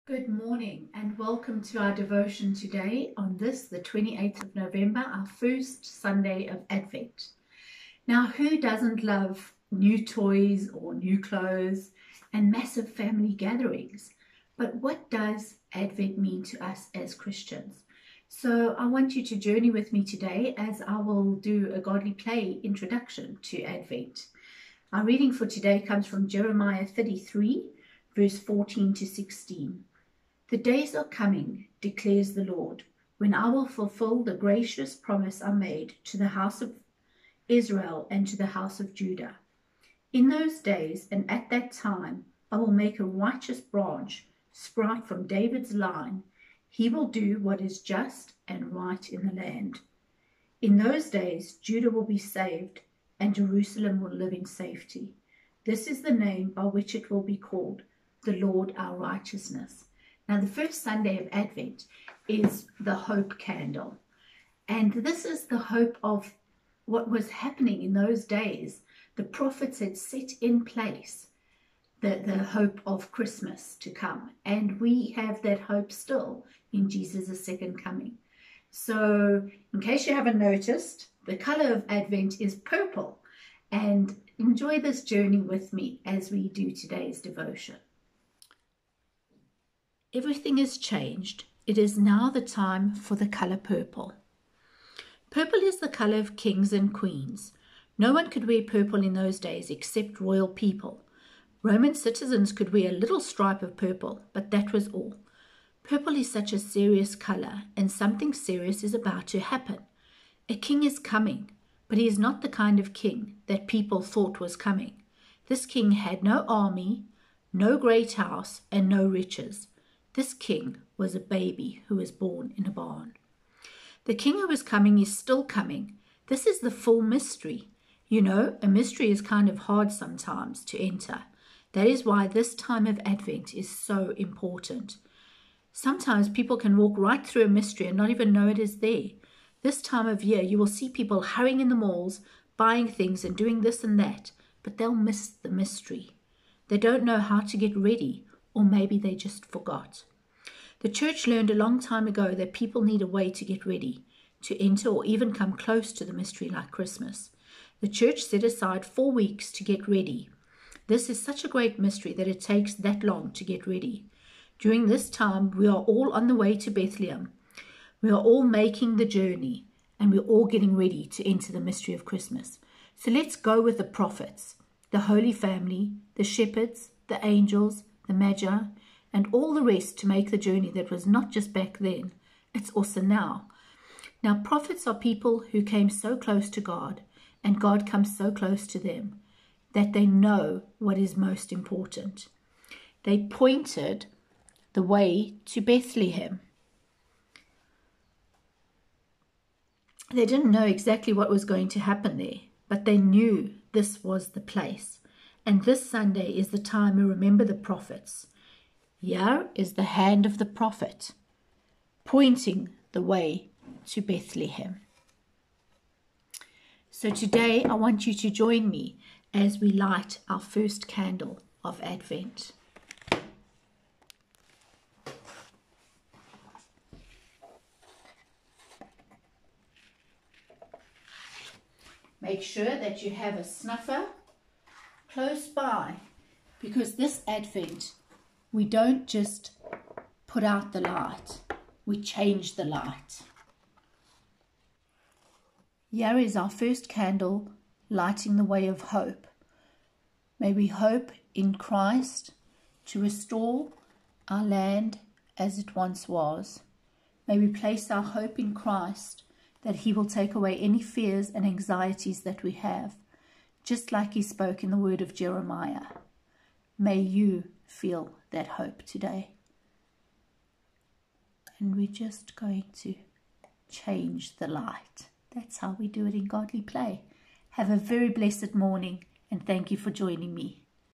Good morning and welcome to our devotion today on this, the 28th of November, our first Sunday of Advent. Now, who doesn't love new toys or new clothes and massive family gatherings? But what does Advent mean to us as Christians? So I want you to journey with me today as I will do a godly play introduction to Advent. Our reading for today comes from Jeremiah 33, verse 14 to 16. The days are coming, declares the Lord, when I will fulfill the gracious promise I made to the house of Israel and to the house of Judah. In those days and at that time, I will make a righteous branch sprout from David's line. He will do what is just and right in the land. In those days, Judah will be saved and Jerusalem will live in safety. This is the name by which it will be called, the Lord our righteousness. Now, the first Sunday of Advent is the hope candle. And this is the hope of what was happening in those days. The prophets had set in place the hope of Christmas to come. And we have that hope still in Jesus' second coming. So, in case you haven't noticed, the color of Advent is purple. And enjoy this journey with me as we do today's devotion. Everything is changed. It is now the time for the color purple. Purple is the color of kings and queens. No one could wear purple in those days except royal people. Roman citizens could wear a little stripe of purple, but that was all. Purple is such a serious color, and something serious is about to happen. A king is coming, but he is not the kind of king that people thought was coming. This king had no army, no great house, and no riches. This king was a baby who was born in a barn. The king who was coming is still coming. This is the full mystery. You know, a mystery is kind of hard sometimes to enter. That is why this time of Advent is so important. Sometimes people can walk right through a mystery and not even know it is there. This time of year, you will see people hurrying in the malls, buying things and doing this and that, but they'll miss the mystery. They don't know how to get ready, or maybe they just forgot. The church learned a long time ago that people need a way to get ready, to enter or even come close to the mystery like Christmas. The church set aside 4 weeks to get ready. This is such a great mystery that it takes that long to get ready. During this time, we are all on the way to Bethlehem. We are all making the journey, and we're all getting ready to enter the mystery of Christmas. So let's go with the prophets, the Holy Family, the shepherds, the angels, the Magi, and all the rest to make the journey that was not just back then, it's also now. Now, prophets are people who came so close to God, and God comes so close to them, that they know what is most important. They pointed the way to Bethlehem. They didn't know exactly what was going to happen there, but they knew this was the place. And this Sunday is the time we remember the prophets. Here is the hand of the prophet, pointing the way to Bethlehem. So today I want you to join me as we light our first candle of Advent. Make sure that you have a snuffer close by, because this Advent, we don't just put out the light, we change the light. Here is our first candle, lighting the way of hope. May we hope in Christ to restore our land as it once was. May we place our hope in Christ that he will take away any fears and anxieties that we have, just like he spoke in the word of Jeremiah. May you feel that hope today. And we're just going to change the light. That's how we do it in godly play. Have a very blessed morning, and thank you for joining me.